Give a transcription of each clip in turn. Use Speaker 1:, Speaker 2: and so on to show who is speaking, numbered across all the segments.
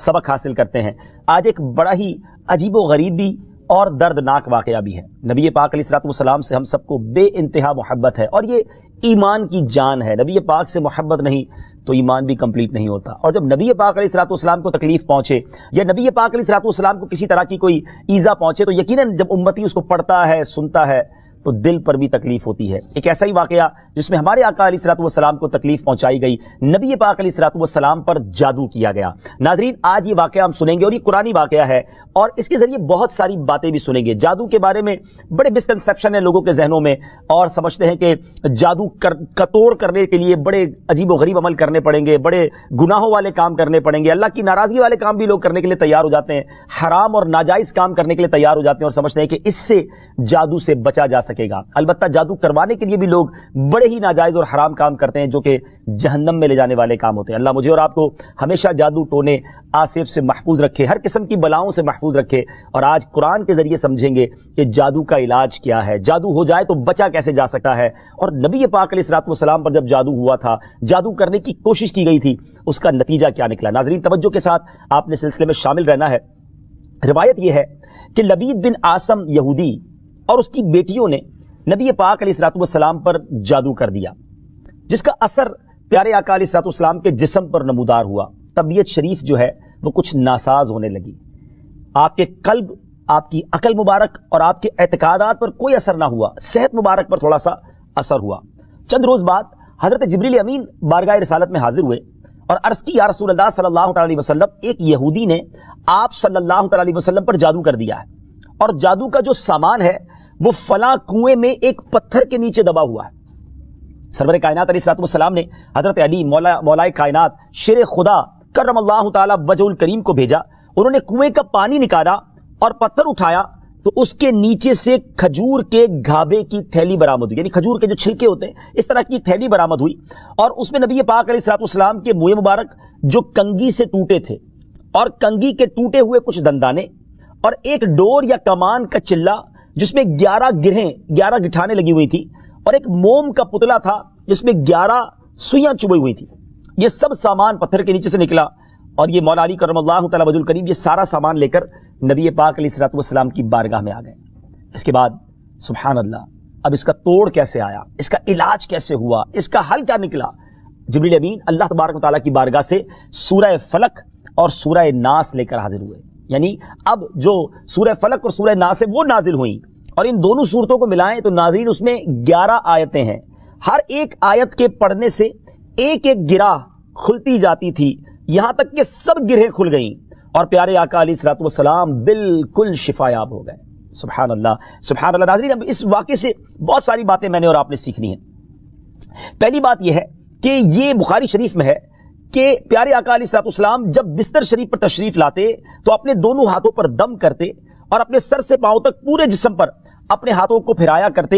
Speaker 1: سبق حاصل کرتے ہیں۔ آج ایک بڑا ہی عجیب و غریب بھی اور دردناک واقعہ بھی ہے۔ نبی پاک علیہ الصلوۃ والسلام سے ہم سب کو بے انتہا محبت ہے اور یہ ایمان کی جان ہے۔ نبی پاک سے محبت نہیں تو ایمان بھی کمپلیٹ نہیں ہوتا۔ اور جب نبی پاک علیہ الصلوۃ والسلام کو تکلیف پہنچے یا نبی پاک علیہ الصلوۃ والسلام کو کسی طرح کی کوئی ایذا پہنچے تو یقیناً جب امتی اس کو پڑھتا ہے، سنتا ہے تو دل پر بھی تکلیف ہوتی ہے۔ ایک ایسا ہی واقعہ جس میں ہمارے آقا علیہ الصلوۃ والسلام کو تکلیف پہنچائی گئی، نبی پاک علیہ الصلوۃ والسلام پر جادو کیا گیا۔ ناظرین، آج یہ واقعہ ہم سنیں گے اور یہ قرآنی واقعہ ہے اور اس کے ذریعے بہت ساری باتیں بھی سنیں گے۔ جادو کے بارے میں بڑے مسکنسیپشن ہیں لوگوں کے ذہنوں میں اور سمجھتے ہیں کہ جادو کا توڑ کرنے کے لیے بڑے عجیب و غریب عمل کرنے پڑیں گے، بڑے گناہوں والے کام کرنے پڑیں گے، اللہ کی ناراضگی والے کام بھی لوگ کرنے کے لیے تیار ہو جاتے ہیں، حرام اور ناجائز کام کرنے کے لیے تیار ہو جاتے ہیں اور سمجھتے ہیں کہ اس سے جادو سے بچا جا سکے گا۔ البتہ جادو کروانے کے لیے بھی لوگ بڑے ہی ناجائز اور حرام کام کرتے ہیں جو کہ جہنم میں لے جانے والے کام ہوتے ہیں۔ اللہ مجھے اور آپ کو ہمیشہ جادو ٹونے آصف سے محفوظ رکھے، ہر قسم کی بلاؤں سے محفوظ رکھے۔ اور آج قرآن کے ذریعے سمجھیں گے کہ جادو کا علاج کیا ہے، جادو ہو جائے تو بچا کیسے جا سکتا ہے، اور نبی پاک علیہ الصلوۃ والسلام پر جب جادو ہوا تھا، جادو کرنے کی کوشش کی گئی تھی، اس کا نتیجہ کیا نکلا۔ ناظرین توجہ کے ساتھ آپ نے سلسلے میں شامل رہنا ہے۔ روایت یہ ہے کہ لبید بن عاصم یہودی اور اس کی بیٹیوں نے نبی پاک علیہ الصلوۃ والسلام پر جادو کر دیا، جس کا اثر پیارے آقا علیہ الصلوۃ والسلام کے جسم پر نمودار ہوا۔ طبیعت شریف جو ہے وہ کچھ ناساز ہونے لگی، آپ کے قلب، آپ کی عقل مبارک اور آپ کے اعتقادات پر کوئی اثر نہ ہوا، صحت مبارک پر تھوڑا سا اثر ہوا۔ چند روز بعد حضرت جبریل امین بارگاہ رسالت میں حاضر ہوئے اور عرض کی، یا رسول اللہ صلی اللہ تعالی علیہ وسلم، ایک یہودی نے آپ صلی اللہ تعالی علیہ وسلم پر جادو کر دیا ہے اور جادو کا جو سامان ہے وہ فلاں کنویں میں ایک پتھر کے نیچے دبا ہوا ہے۔ سرور کائنات علیہ الصلوۃ والسلام نے حضرت علی مولا کائنات شیر خدا کرم اللہ تعالی وجہ الکریم کو بھیجا، انہوں نے کنویں کا پانی نکالا اور پتھر اٹھایا تو اس کے نیچے سے کھجور کے گھابے کی تھیلی برآمد ہوئی، یعنی کھجور کے جو چھلکے ہوتے ہیں اس طرح کی تھیلی برآمد ہوئی، اور اس میں نبی پاک علیہ الصلوۃ والسلام کے منہ مبارک جو کنگھی سے ٹوٹے تھے اور کنگھی کے ٹوٹے ہوئے کچھ دندانے اور ایک ڈور یا کمان کا چلہ جس میں 11 گٹھانے لگی ہوئی تھی اور ایک موم کا پتلا تھا جس میں 11 سوئیاں چبھی ہوئی تھی، یہ سب سامان پتھر کے نیچے سے نکلا اور یہ مولا علی کرم اللہ تعالی وجہ الکریم یہ سارا سامان لے کر نبی پاک علیہ الصلوۃ والسلام کی بارگاہ میں آ گئے۔ اس کے بعد سبحان اللہ، اب اس کا توڑ کیسے آیا، اس کا علاج کیسے ہوا، اس کا حل کیا نکلا؟ جبریل امین اللہ تبارک و تعالیٰ کی بارگاہ سے سورہ فلق اور سورہ ناس لے کر حاضر ہوئے، یعنی اب جو سورہ فلق اور سورہ ناس ہے وہ نازل ہوئیں، اور ان دونوں صورتوں کو ملائیں تو ناظرین اس میں 11 آیتیں ہیں، ہر ایک آیت کے پڑھنے سے ایک ایک گرہ کھلتی جاتی تھی، یہاں تک کہ سب گرہیں کھل گئیں اور پیارے آقا علیہ الصلوۃ والسلام بالکل شفا یاب ہو گئے۔ سبحان اللہ سبحان اللہ۔ ناظرین اب اس واقعے سے بہت ساری باتیں میں نے اور آپ نے سیکھنی ہیں۔ پہلی بات یہ ہے کہ یہ بخاری شریف میں ہے کہ پیارے آقا علیہ الصلوۃ والسلام جب بستر شریف پر تشریف لاتے تو اپنے دونوں ہاتھوں پر دم کرتے اور اپنے سر سے پاؤں تک پورے جسم پر اپنے ہاتھوں کو پھیرایا کرتے،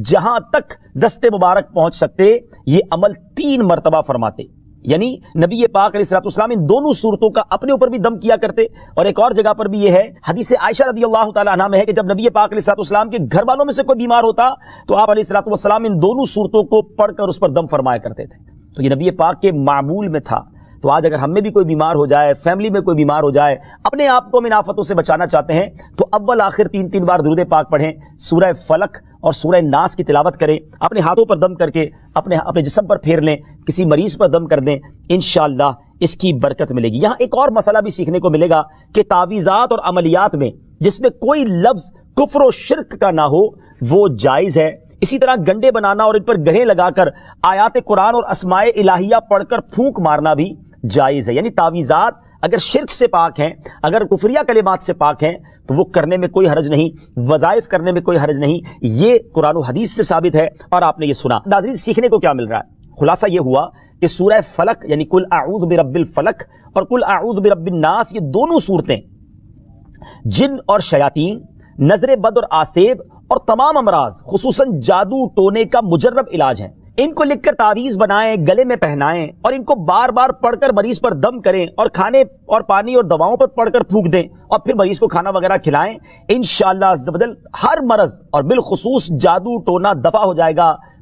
Speaker 1: جہاں تک دست مبارک پہنچ سکتے یہ عمل 3 مرتبہ فرماتے، یعنی نبی پاک علیہ الصلوۃ والسلام ان دونوں صورتوں کا اپنے اوپر بھی دم کیا کرتے۔ اور ایک اور جگہ پر بھی یہ ہے، حدیث عائشہ رضی اللہ تعالی عنہا میں ہے کہ جب نبی پاک علیہ الصلوۃ والسلام کے گھر والوں میں سے کوئی بیمار ہوتا تو آپ علیہ الصلوۃ والسلام ان دونوں صورتوں کو پڑھ کر اس پر دم فرمایا کرتے تھے۔ تو یہ نبی پاک کے معمول میں تھا۔ تو آج اگر ہم میں بھی کوئی بیمار ہو جائے، فیملی میں کوئی بیمار ہو جائے، اپنے آپ کو ان آفتوں سے بچانا چاہتے ہیں تو اول آخر 3 بار درود پاک پڑھیں، سورہ فلق اور سورہ ناس کی تلاوت کریں، اپنے ہاتھوں پر دم کر کے اپنے جسم پر پھیر لیں، کسی مریض پر دم کر دیں، انشاءاللہ اس کی برکت ملے گی۔ یہاں ایک اور مسئلہ بھی سیکھنے کو ملے گا کہ تعویذات اور عملیات میں جس میں کوئی لفظ کفر و شرک کا نہ ہو وہ جائز ہے۔ اسی طرح گنڈے بنانا اور ان پر گرہیں لگا کر آیات قرآن اور اسماء الہیہ پڑھ کر پھونک مارنا بھی جائز ہے، یعنی تعویذات اگر شرک سے پاک ہیں، اگر کفریہ کلمات سے پاک ہیں تو وہ کرنے میں کوئی حرج نہیں، وظائف کرنے میں کوئی حرج نہیں، یہ قرآن و حدیث سے ثابت ہے اور آپ نے یہ سنا۔ ناظرین سیکھنے کو کیا مل رہا ہے؟ خلاصہ یہ ہوا کہ سورہ فلق یعنی قل اعوذ برب الفلق اور قل اعوذ برب الناس، یہ دونوں صورتیں جن اور شیاطین، نظر بد اور آسیب اور تمام امراض خصوصاً جادو ٹونے کا مجرب علاج ہیں۔ ان کو لکھ کر تعویذ بنائیں، گلے میں پہنائیں اور ان کو بار بار پڑھ کر مریض پر دم کریں اور کھانے اور پانی اور دواؤں پر پڑھ کر پھونک دیں اور پھر مریض کو کھانا وغیرہ کھلائیں، انشاءاللہ عز و جل ہر مرض اور بالخصوص جادو ٹونا دفع ہو جائے گا،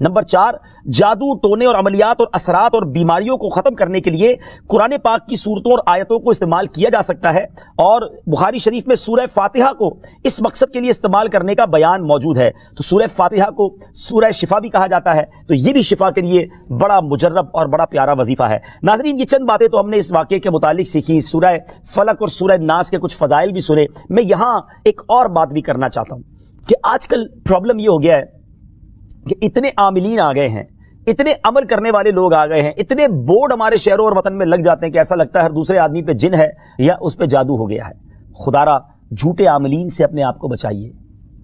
Speaker 1: نمبر 4، جادو ٹونے اور عملیات اور اثرات اور بیماریوں کو ختم کرنے کے لیے قرآن پاک کی صورتوں اور آیتوں کو استعمال کیا جا سکتا ہے، اور بخاری شریف میں سورہ فاتحہ کو اس مقصد کے لیے استعمال کرنے کا بیان موجود ہے۔ تو سورہ فاتحہ کو سورہ شفا بھی کہا جاتا ہے، تو یہ بھی شفا کے لیے بڑا مجرب اور بڑا پیارا وظیفہ ہے۔ ناظرین، یہ چند باتیں تو ہم نے اس واقعے کے متعلق سیکھی، سورہ فلق اور سورہ ناس کے کچھ فضائل بھی سنے۔ میں یہاں ایک اور بات بھی کرنا چاہتا ہوں کہ آج کل پرابلم یہ ہو گیا ہے کہ اتنے عاملین آ گئے ہیں، اتنے عمل کرنے والے لوگ آ گئے ہیں، اتنے بورڈ ہمارے شہروں اور وطن میں لگ جاتے ہیں کہ ایسا لگتا ہے ہر دوسرے آدمی پہ جن ہے یا اس پہ جادو ہو گیا ہے۔ خدارا جھوٹے عاملین سے اپنے آپ کو بچائیے۔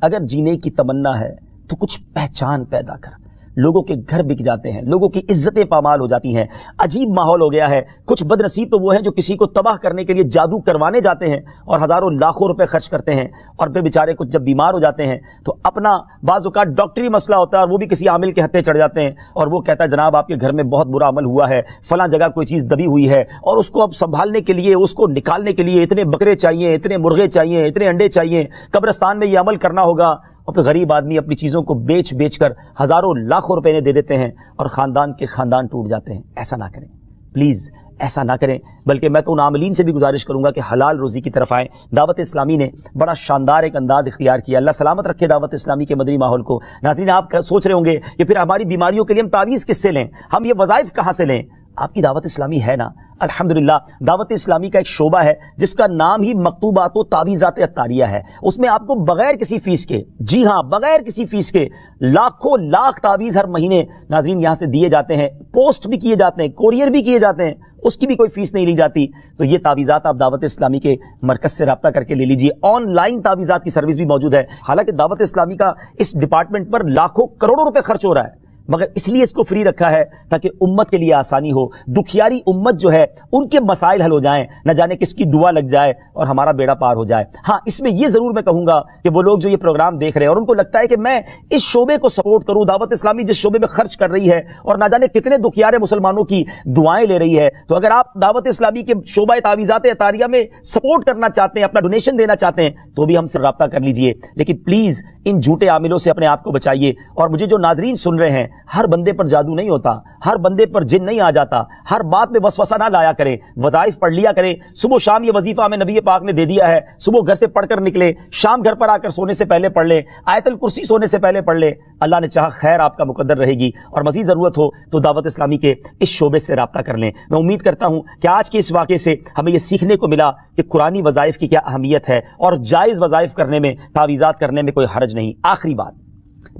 Speaker 1: اگر جینے کی تمنا ہے تو کچھ پہچان پیدا کر۔ لوگوں کے گھر بک جاتے ہیں، لوگوں کی عزتیں پامال ہو جاتی ہیں، عجیب ماحول ہو گیا ہے۔ کچھ بد نصیب تو وہ ہیں جو کسی کو تباہ کرنے کے لیے جادو کروانے جاتے ہیں اور ہزاروں لاکھوں روپے خرچ کرتے ہیں، اور پھر بیچارے کچھ جب بیمار ہو جاتے ہیں تو اپنا بعض اوقات ڈاکٹری مسئلہ ہوتا ہے اور وہ بھی کسی عامل کے ہتھے چڑھ جاتے ہیں، اور وہ کہتا ہے جناب آپ کے گھر میں بہت برا عمل ہوا ہے، فلاں جگہ کوئی چیز دبی ہوئی ہے، اور اس کو اب سنبھالنے کے لیے، اس کو نکالنے کے لیے اتنے بکرے چاہیے، اتنے مرغے چاہیے، اتنے انڈے چاہیے، قبرستان میں یہ عمل کرنا ہوگا، اور پھر غریب آدمی اپنی چیزوں کو بیچ کر ہزاروں لاکھوں روپے دے دیتے ہیں اور خاندان کے خاندان ٹوٹ جاتے ہیں۔ ایسا نہ کریں پلیز، ایسا نہ کریں، بلکہ میں تو ان عاملین سے بھی گزارش کروں گا کہ حلال روزی کی طرف آئیں۔ دعوت اسلامی نے بڑا شاندار ایک انداز اختیار کیا، اللہ سلامت رکھے دعوت اسلامی کے مدنی ماحول کو۔ ناظرین، آپ سوچ رہے ہوں گے کہ پھر ہماری بیماریوں کے لیے ہم تعویذ کس سے لیں، ہم یہ وظائف کہاں سے لیں؟ آپ کی دعوت اسلامی ہے نا، الحمدللہ دعوت اسلامی کا ایک شعبہ ہے جس کا نام ہی مکتوبات و تعویذات عطاریہ ہے۔ اس میں آپ کو بغیر کسی فیس کے، جی ہاں بغیر کسی فیس کے، لاکھوں لاکھ تعویذ ہر مہینے ناظرین یہاں سے دیے جاتے ہیں، پوسٹ بھی کیے جاتے ہیں، کوریئر بھی کیے جاتے ہیں، اس کی بھی کوئی فیس نہیں لی جاتی۔ تو یہ تعویذات آپ دعوت اسلامی کے مرکز سے رابطہ کر کے لے لیجیے۔ آن لائن تعویذات کی سروس بھی موجود ہے، حالانکہ دعوت اسلامی کا اس ڈپارٹمنٹ پر لاکھوں کروڑوں روپے خرچ ہو رہا ہے، مگر اس لیے اس کو فری رکھا ہے تاکہ امت کے لیے آسانی ہو، دکھیاری امت جو ہے ان کے مسائل حل ہو جائیں، نہ جانے کس کی دعا لگ جائے اور ہمارا بیڑا پار ہو جائے۔ ہاں، اس میں یہ ضرور میں کہوں گا کہ وہ لوگ جو یہ پروگرام دیکھ رہے ہیں اور ان کو لگتا ہے کہ میں اس شعبے کو سپورٹ کروں، دعوت اسلامی جس شعبے میں خرچ کر رہی ہے اور نہ جانے کتنے دکھیارے مسلمانوں کی دعائیں لے رہی ہے، تو اگر آپ دعوت اسلامی کے شعبہ تعویذات عطاریہ میں سپورٹ کرنا چاہتے ہیں، اپنا ڈونیشن دینا چاہتے ہیں، تو بھی ہم سے رابطہ کر لیجئے، لیکن پلیز ان جھوٹے عاملوں سے اپنے آپ کو بچائیے۔ اور مجھے جو ناظرین سن رہے ہیں، ہر بندے پر جادو نہیں ہوتا، ہر بندے پر جن نہیں آ جاتا، ہر بات میں وسوسہ نہ لایا کریں، وظائف پڑھ لیا کریں۔ صبح شام یہ وظیفہ ہمیں نبی پاک نے دے دیا ہے، صبح گھر سے پڑھ کر نکلے، شام گھر پر آ کر سونے سے پہلے پڑھ لیں، آیت الکرسی سونے سے پہلے پڑھ لیں، اللہ نے چاہا خیر آپ کا مقدر رہے گی، اور مزید ضرورت ہو تو دعوت اسلامی کے اس شعبے سے رابطہ کر لیں۔ میں امید کرتا ہوں کہ آج کے اس واقعے سے ہمیں یہ سیکھنے کو ملا کہ قرآنی وظائف کی کیا اہمیت ہے، اور جائز وظائف کرنے میں، تعویذات کرنے میں کوئی حرج نہیں۔ آخری بات،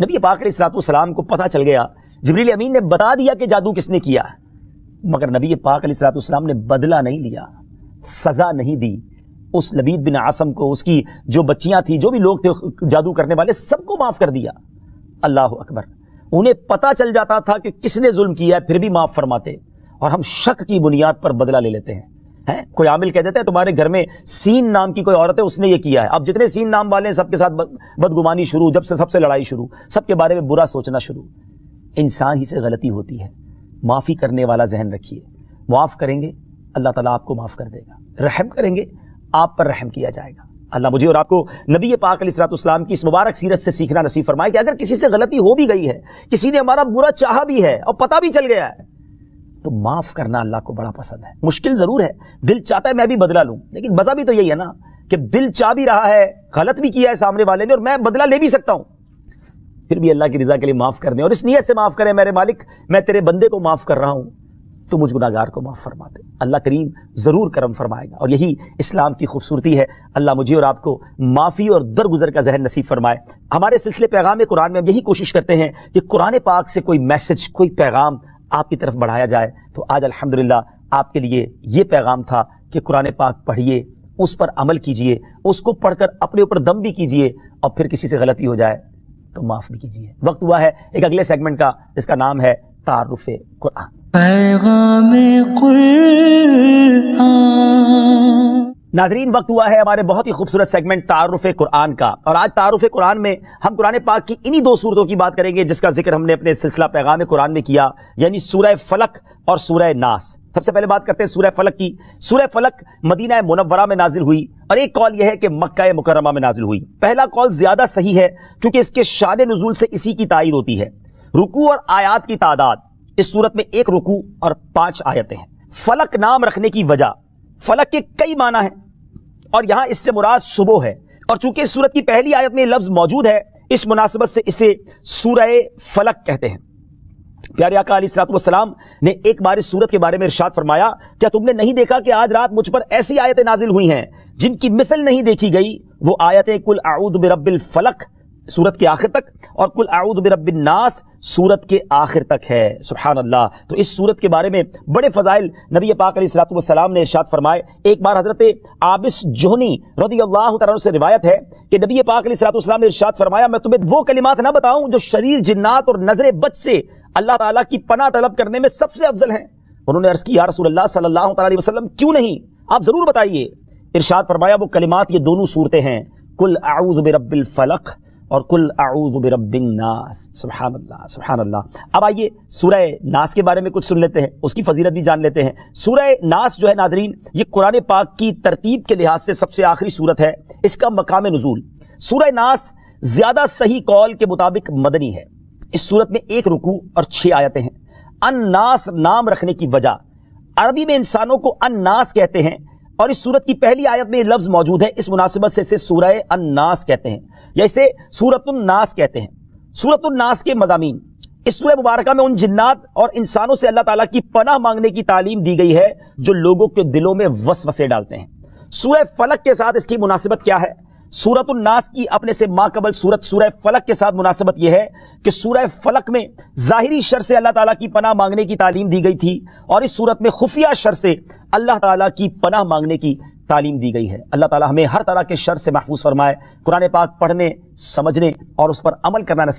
Speaker 1: نبی پاک علیہ السلام کو پتہ چل گیا، جبریل امین نے بتا دیا کہ جادو کس نے کیا، مگر نبی پاک علیہ السلام نے بدلہ نہیں لیا، سزا نہیں دی۔ اس لبید بن عاصم کو، اس کی جو بچیاں تھیں، جو بھی لوگ تھے جادو کرنے والے، سب کو معاف کر دیا۔ اللہ اکبر! انہیں پتہ چل جاتا تھا کہ کس نے ظلم کیا ہے، پھر بھی معاف فرماتے، اور ہم شک کی بنیاد پر بدلہ لے لیتے ہیں۔ کوئی عامل کہہ دیتا ہے تمہارے گھر میں سین نام کی کوئی عورت ہے، اس نے یہ کیا ہے، اب جتنے سین نام والے ہیں سب کے ساتھ بدگمانی شروع، جب سے سب سے لڑائی شروع، سب کے بارے میں برا سوچنا شروع۔ انسان ہی سے غلطی ہوتی ہے، معافی کرنے والا ذہن رکھیے، معاف کریں گے اللہ تعالیٰ آپ کو معاف کر دے گا، رحم کریں گے آپ پر رحم کیا جائے گا۔ اللہ مجھے اور آپ کو نبی پاک علیہ السلام کی اس مبارک سیرت سے سیکھنا نصیب فرمائے کہ اگر کسی سے غلطی ہو بھی گئی ہے، کسی نے ہمارا برا چاہا بھی ہے اور پتہ بھی چل گیا ہے، تو معاف کرنا اللہ کو بڑا پسند ہے۔ مشکل ضرور ہے، دل چاہتا ہے میں بھی بدلہ لوں، لیکن مزہ بھی تو یہی ہے نا کہ دل چاہ بھی رہا ہے، غلط بھی کیا ہے سامنے والے نے، اور میں بدلہ لے بھی سکتا ہوں، پھر بھی اللہ کی رضا کے لیے معاف کرنے، اور اس نیت سے معاف کریں، میرے مالک میں تیرے بندے کو معاف کر رہا ہوں، تو مجھ گناہگار کو معاف فرما دے۔ اللہ کریم ضرور کرم فرمائے گا، اور یہی اسلام کی خوبصورتی ہے۔ اللہ مجھے اور آپ کو معافی اور درگزر کا ذہن نصیب فرمائے۔ ہمارے سلسلے پیغام قرآن میں ہم یہی کوشش کرتے ہیں کہ قرآن پاک سے کوئی میسج، کوئی پیغام آپ کی طرف بڑھایا جائے۔ تو آج الحمدللہ آپ کے لیے یہ پیغام تھا کہ قرآن پاک پڑھیے، اس پر عمل کیجئے، اس کو پڑھ کر اپنے اوپر دم بھی کیجئے، اور پھر کسی سے غلطی ہو جائے تو معاف بھی کیجئے۔ وقت ہوا ہے ایک اگلے سیگمنٹ کا، جس کا نام ہے تعارف قرآن۔
Speaker 2: پیغام قرآن۔
Speaker 1: ناظرین، وقت ہوا ہے ہمارے بہت ہی خوبصورت سیگمنٹ تعارف قرآن کا، اور آج تعارف قرآن میں ہم قرآن پاک کی انہی دو صورتوں کی بات کریں گے جس کا ذکر ہم نے اپنے سلسلہ پیغام قرآن میں کیا، یعنی سورہ فلق اور سورہ ناس۔ سب سے پہلے بات کرتے ہیں سورہ فلق کی۔ سورہ فلق مدینہ منورہ میں نازل ہوئی، اور ایک قول یہ ہے کہ مکہ مکرمہ میں نازل ہوئی۔ پہلا قول زیادہ صحیح ہے کیونکہ اس کے شان نزول سے اسی کی تائید ہوتی ہے۔ رکوع اور آیات کی تعداد اس صورت میں 1 رکوع اور 5 آیتیں ہیں۔ فلک نام رکھنے کی وجہ، فلک کے کئی معنی ہیں اور یہاں اس سے مراد صبح ہے، اور چونکہ اس صورت کی پہلی آیت میں یہ لفظ موجود ہے اس مناسبت سے اسے سورہ فلک کہتے ہیں۔ پیارے آقا علیہ الصلوۃ والسلام نے ایک بار اس سورت کے بارے میں ارشاد فرمایا، کیا تم نے نہیں دیکھا کہ آج رات مجھ پر ایسی آیتیں نازل ہوئی ہیں جن کی مثل نہیں دیکھی گئی؟ وہ آیتیں قل اعوذ برب الفلق سورت کے آخر تک اور قل اعوذ برب الناس سورت کے آخر تک ہے۔ سبحان اللہ۔ تو اس سورت کے بارے میں بڑے فضائل نبی پاک علیہ الصلوۃ والسلام نے ارشاد فرمائے۔ ایک بار حضرت عابس جوہنی رضی اللہ تعالیٰ عنہ سے روایت ہے کہ نبی پاک علیہ الصلوۃ والسلام نے ارشاد فرمایا، میں تمہیں وہ کلمات نہ بتاؤں جو شریر جنات اور نظر بد سے اللہ تعالیٰ کی پناہ طلب کرنے میں سب سے افضل ہیں؟ انہوں نے عرض کی، یا رسول اللہ صلی اللہ تعالیٰ علیہ وسلم کیوں نہیں، آپ ضرور بتائیے۔ ارشاد فرمایا وہ کلمات یہ دونوں صورتیں ہیں، قل اعوذ برب الفلق اور قل اعوذ برب الناس۔ سبحان اللہ سبحان اللہ۔ اب آئیے سورہ ناس کے بارے میں کچھ سن لیتے ہیں، اس کی فضیلت بھی جان لیتے ہیں۔ سورہ ناس جو ہے ناظرین، یہ قرآن پاک کی ترتیب کے لحاظ سے سب سے آخری سورت ہے۔ اس کا مقام نزول سورہ ناس زیادہ صحیح قول کے مطابق مدنی ہے۔ اس سورت میں 1 رکوع اور 6 آیتیں ہیں۔ الناس نام رکھنے کی وجہ، عربی میں انسانوں کو الناس کہتے ہیں اور اس سورت کی پہلی آیت میں یہ لفظ موجود ہے، اس مناسبت سے اسے سورہ الناس کہتے ہیں یا اسے سورۃ الناس کہتے ہیں۔ سورۃ الناس کے مضامین، اس سورہ مبارکہ میں ان جنات اور انسانوں سے اللہ تعالیٰ کی پناہ مانگنے کی تعلیم دی گئی ہے جو لوگوں کے دلوں میں وسوسے ڈالتے ہیں۔ سورہ فلق کے ساتھ اس کی مناسبت کیا ہے؟ سورۃ الناس کی اپنے سے ماقبل سورت سورہ فلق کے ساتھ مناسبت یہ ہے کہ سورہ فلق میں ظاہری شر سے اللہ تعالیٰ کی پناہ مانگنے کی تعلیم دی گئی تھی اور اس سورت میں خفیہ شر سے اللہ تعالیٰ کی پناہ مانگنے کی تعلیم دی گئی ہے۔ اللہ تعالیٰ ہمیں ہر طرح کے شر سے محفوظ فرمائے۔ قرآن پاک پڑھنے، سمجھنے اور اس پر عمل کرنا نصیب